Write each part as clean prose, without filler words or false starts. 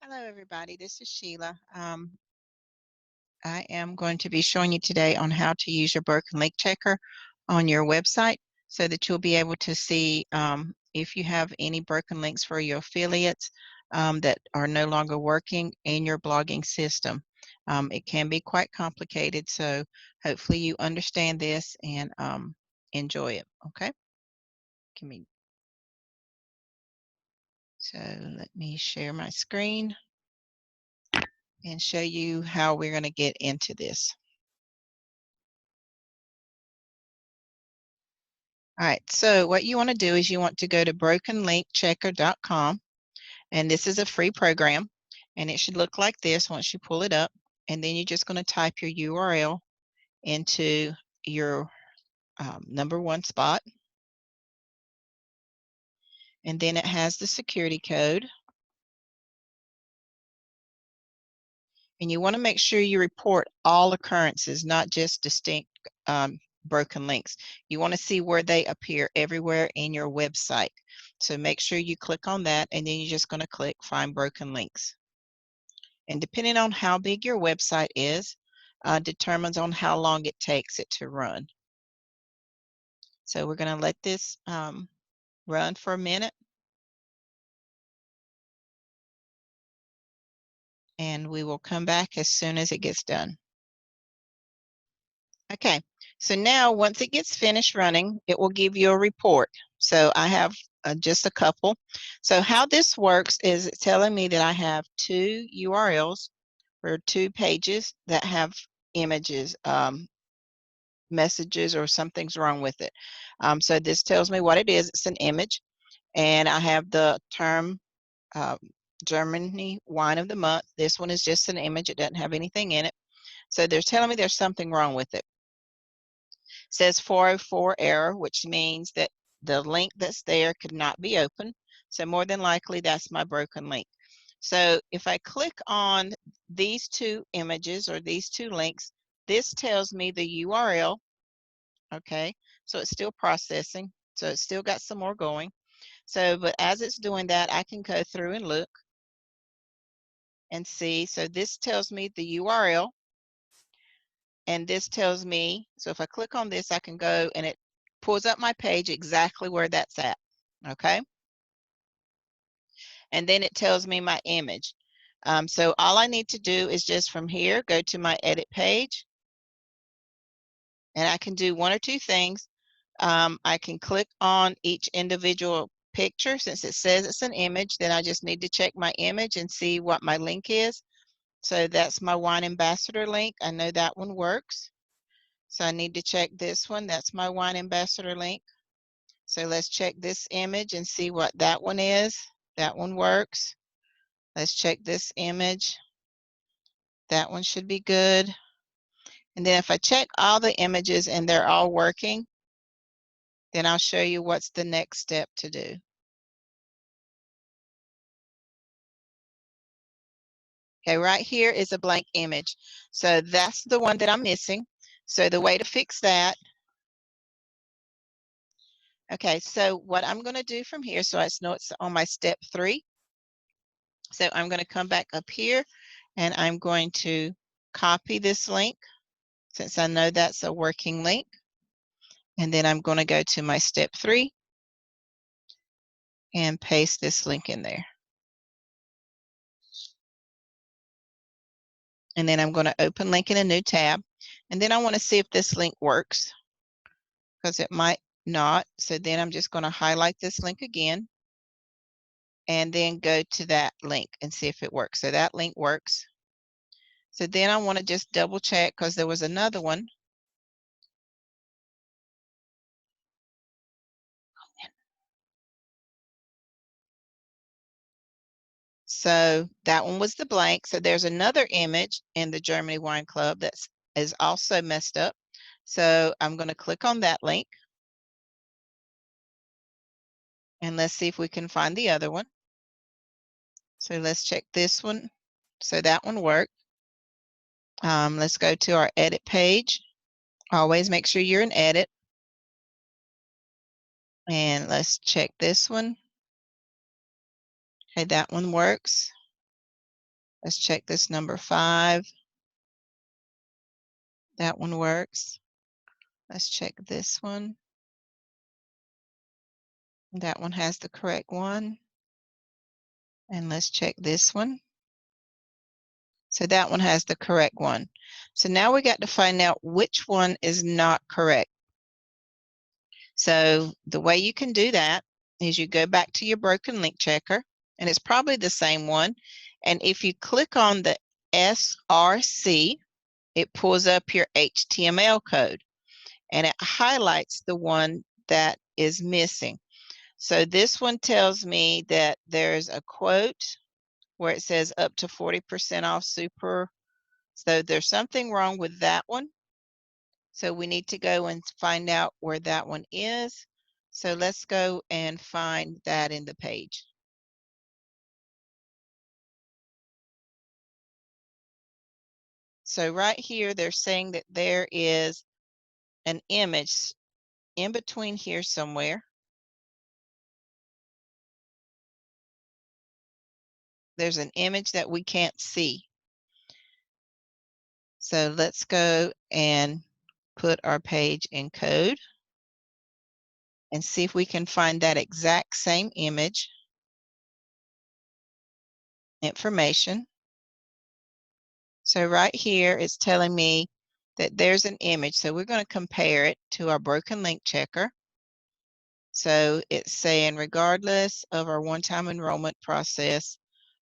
Hello, everybody. This is Sheila. I am going to be showing you today on how to use your broken link checker on your website so that you'll be able to see if you have any broken links for your affiliates that are no longer working in your blogging system. It can be quite complicated, so hopefully you understand this and enjoy it. Okay? So let me share my screen and show you how we're going to get into this. All right, so what you want to do is you want to go to brokenlinkchecker.com, and this is a free program, and it should look like this once you pull it up, and then you're just going to type your URL into your number one spot, and then it has the security code, and you want to make sure you report all occurrences, not just distinct broken links. You want to see where they appear everywhere in your website. So make sure you click on that, and then you're just going to click Find Broken Links. And depending on how big your website is, determines on how long it takes it to run. So we're going to let this run for a minute. And we will come back as soon as it gets done. Okay, so now once it gets finished running, it will give you a report. So I have just a couple. So how this works is it's telling me that I have 2 URLs or 2 pages that have images, messages, or something's wrong with it. So this tells me what it is. It's an image, and I have the term Germany Wine of the Month. This one is just an image. It doesn't have anything in it. So they're telling me there's something wrong with it. It says 404 error, which means that the link that's there could not be opened. So more than likely, that's my broken link. So if I click on these 2 images or these 2 links, this tells me the URL. Okay, so it's still processing. So it's still got some more going. So, but as it's doing that, I can go through and look and see. So this tells me the URL, and this tells me, so if I click on this, I can go and it pulls up my page exactly where that's at. Okay. And then it tells me my image. So all I need to do is just from here, go to my edit page, and I can do one or two things. I can click on each individual picture. Since it says it's an image, then I just need to check my image and see what my link is. So that's my wine ambassador link. I know that one works. So I need to check this one. That's my wine ambassador link. So let's check this image and see what that one is. That one works. Let's check this image. That one should be good. And then if I check all the images and they're all working, then I'll show you what's the next step to do. Okay, right here is a blank image. So that's the one that I'm missing. So the way to fix that, okay, so what I'm going to do from here, so I know it's on my step 3. So I'm going to come back up here and I'm going to copy this link since I know that's a working link. And then I'm going to go to my step 3 and paste this link in there. And then I'm going to open link in a new tab. And then I want to see if this link works because it might not. So then I'm just going to highlight this link again and then go to that link and see if it works. So that link works. So then I want to just double check because there was another one. So that one was the blank. So there's another image in the Germany Wine Club that is also messed up. So I'm going to click on that link. And let's see if we can find the other one. So let's check this one. So that one worked. Let's go to our edit page. Always make sure you're in edit. And let's check this one. Okay, that one works. Let's check this number 5. That one works. Let's check this one. That one has the correct one. And let's check this one. So that one has the correct one. So now we got to find out which one is not correct. So the way you can do that is you go back to your broken link checker, and it's probably the same one. And if you click on the SRC, it pulls up your HTML code and it highlights the one that is missing. So this one tells me that there's a quote where it says up to 40% off super. So there's something wrong with that one. So we need to go and find out where that one is. So let's go and find that in the page. So right here, they're saying that there is an image in between here somewhere. There's an image that we can't see. So let's go and put our page in code and see if we can find that exact same image information. So right here, it's telling me that there's an image. So we're going to compare it to our broken link checker. So it's saying regardless of our one-time enrollment process,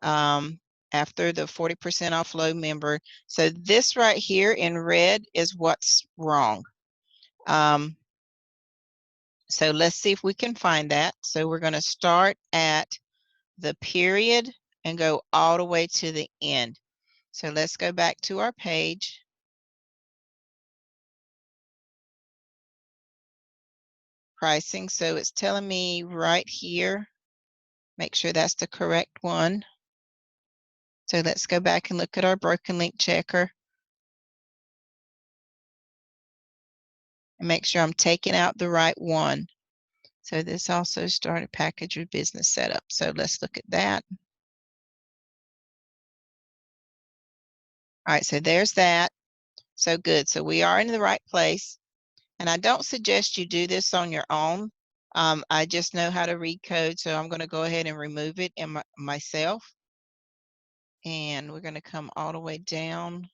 after the 40% off low member. So this right here in red is what's wrong. So let's see if we can find that. So we're going to start at the period and go all the way to the end. So let's go back to our page. Pricing. So it's telling me right here, make sure that's the correct one. So let's go back and look at our broken link checker and make sure I'm taking out the right one. So this also started package with business setup. So let's look at that. All right, so there's that. So good. So we are in the right place. And I don't suggest you do this on your own. I just know how to read code, so I'm going to go ahead and remove it in myself. And we're going to come all the way down.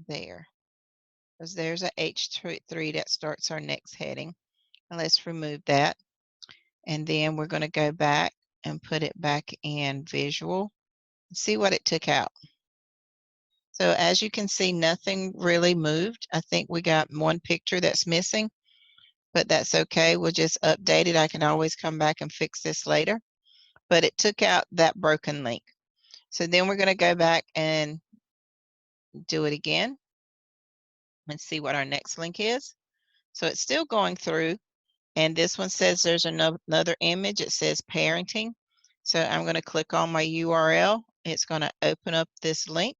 There. Because there's a H3 that starts our next heading. And let's remove that. And then we're going to go back and put it back in visual. See what it took out. So as you can see, nothing really moved. I think we got one picture that's missing, but that's okay. We'll just update it. I can always come back and fix this later. But it took out that broken link. So then we're going to go back and do it again and see what our next link is. So it's still going through, and this one says there's another image. It says parenting. So I'm going to click on my URL. It's going to open up this link.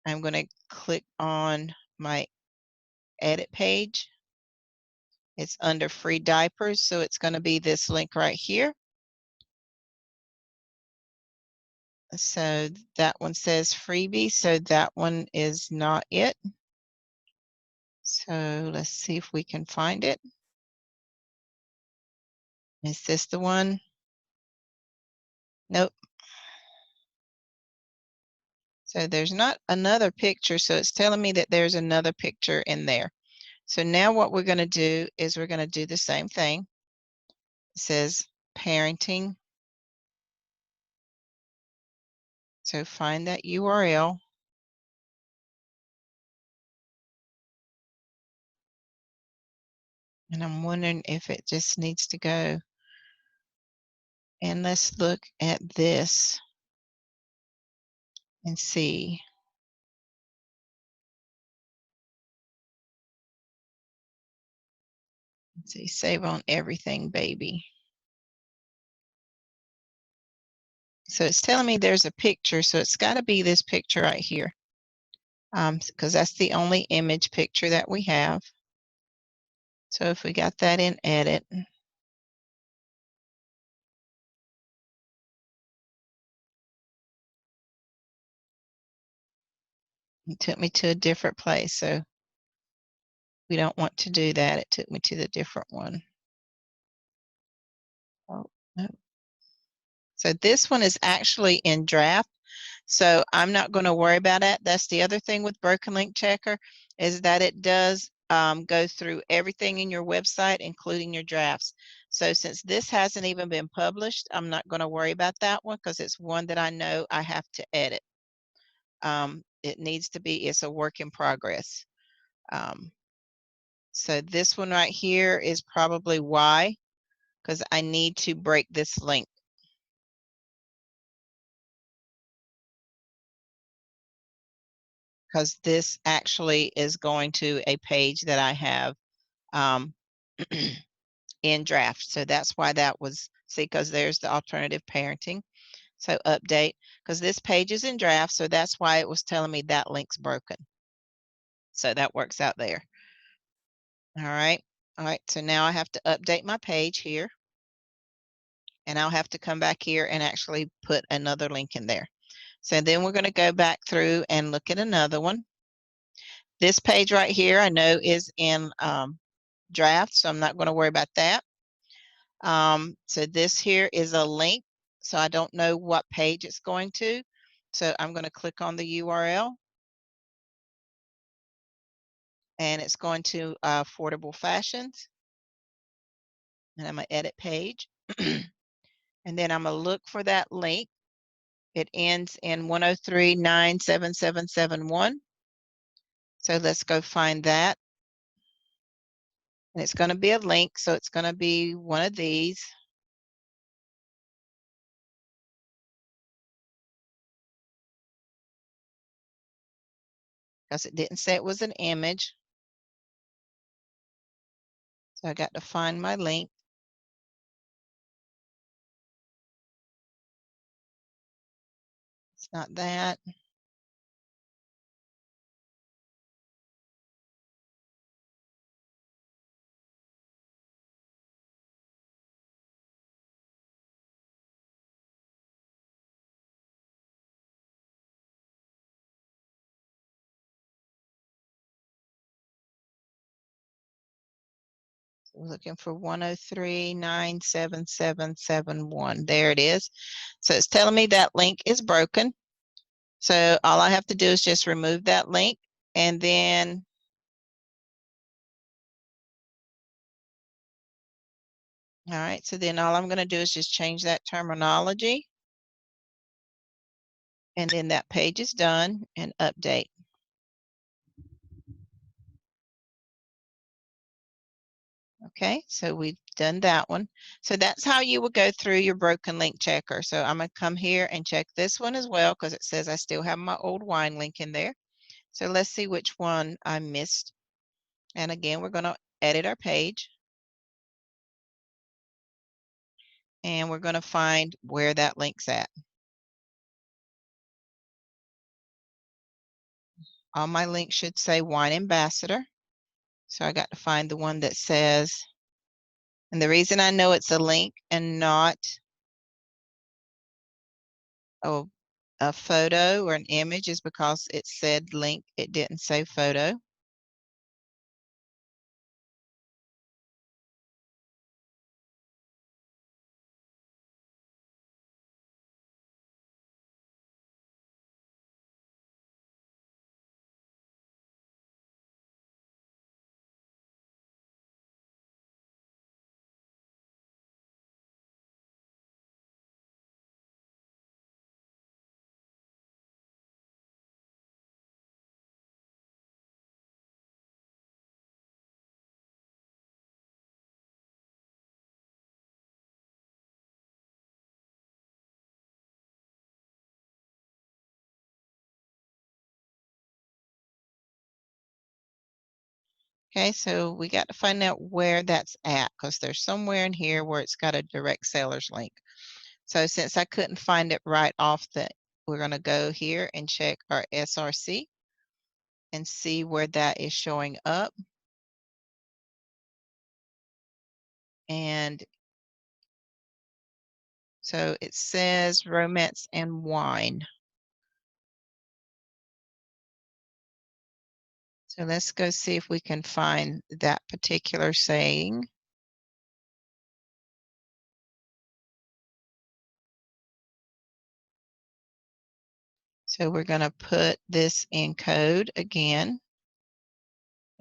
I'm going to click on my edit page. It's under free diapers, so it's going to be this link right here. So that one says freebie, so that one is not it. So let's see if we can find it. Is this the one? Nope. So there's not another picture, so it's telling me that there's another picture in there. So now what we're going to do is we're going to do the same thing. It says parenting. So find that URL. And I'm wondering if it just needs to go. And let's look at this and see. Let's see, save on everything, baby. So it's telling me there's a picture, so it's got to be this picture right here, because that's the only image picture that we have. So if we got that in edit, it took me to a different place. So we don't want to do that. It took me to the different one. Oh, no. So this one is actually in draft. So I'm not going to worry about it. That's the other thing with Broken Link Checker is that it does go through everything in your website, including your drafts. So since this hasn't even been published, I'm not going to worry about that one because it's one that I know I have to edit. It needs to be, it's a work in progress. So this one right here is probably why, because I need to break this link. Because this actually is going to a page that I have in draft. So that's why that was, see, because there's the alternative parenting. So update, because this page is in draft. So that's why it was telling me that link's broken. So that works out there. All right. All right. So now I have to update my page here. And I'll have to come back here and actually put another link in there. So then we're going to go back through and look at another one. This page right here I know is in draft, so I'm not going to worry about that. So this here is a link, so I don't know what page it's going to. So I'm going to click on the URL, and it's going to Affordable Fashions, and I'm going to edit page. And then I'm going to look for that link. It ends in 103.97771. So let's go find that. And it's going to be a link, so it's going to be one of these. Because it didn't say it was an image. So I got to find my link. It's not that. Looking for 103.97771. There it is. So it's telling me that link is broken. So all I have to do is just remove that link, and then all right, so then all I'm going to do is just change that terminology, and then that page is done, and update. Okay, so we've done that one. So that's how you would go through your broken link checker. So I'm going to come here and check this one as well because it says I still have my old wine link in there. So let's see which one I missed. And again, we're going to edit our page. And we're going to find where that link's at. All my links should say Wine Ambassador. So I got to find the one that says, and the reason I know it's a link and not a photo or an image is because it said link, it didn't say photo. Okay, so we got to find out where that's at because there's somewhere in here where it's got a direct seller's link. So since I couldn't find it right off we're going to go here and check our SRC and see where that is showing up. And so it says romance and wine. So let's go see if we can find that particular saying. So we're going to put this in code again,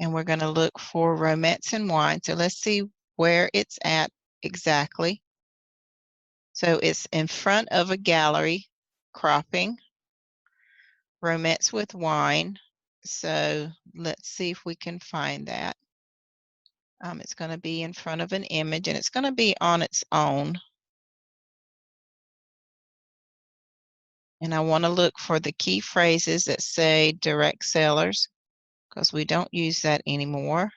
and we're going to look for romance and wine. So let's see where it's at exactly. So it's in front of a gallery, cropping, romance with wine. So let's see if we can find that. It's going to be in front of an image, and it's going to be on its own. And I want to look for the key phrases that say direct sellers, because we don't use that anymore.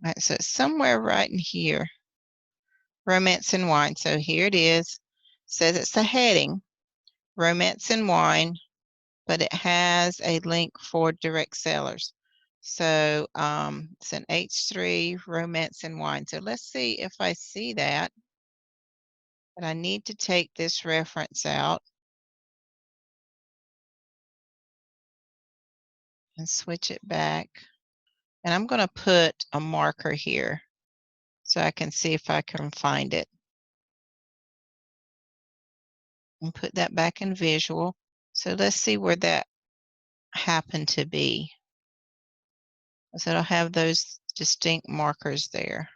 All right, so it's somewhere right in here, romance and wine. So here it is. Says it's a heading, romance and wine, but it has a link for direct sellers. So it's an H3 romance and wine. So let's see if I see that. But I need to take this reference out and switch it back. And I'm going to put a marker here so I can see if I can find it. And put that back in visual. So let's see where that happened to be. So it'll have those distinct markers there.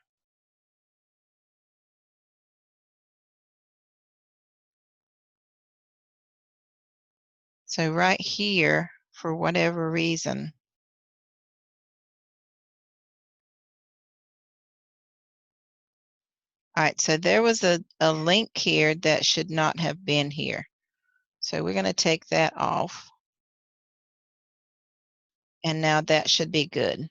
So right here, for whatever reason, all right, so there was a link here that should not have been here. So we're going to take that off. And now that should be good.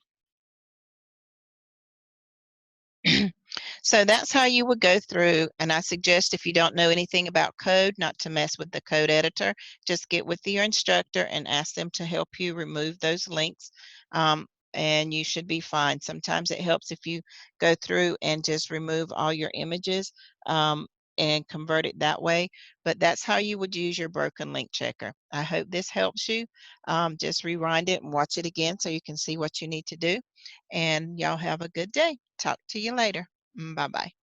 So that's how you would go through. And I suggest if you don't know anything about code, not to mess with the code editor. Just get with your instructor and ask them to help you remove those links. And you should be fine. Sometimes it helps if you go through and just remove all your images and convert it that way. But that's how you would use your broken link checker. I hope this helps you. Just rewind it and watch it again so you can see what you need to do. And y'all have a good day. Talk to you later. Bye-bye.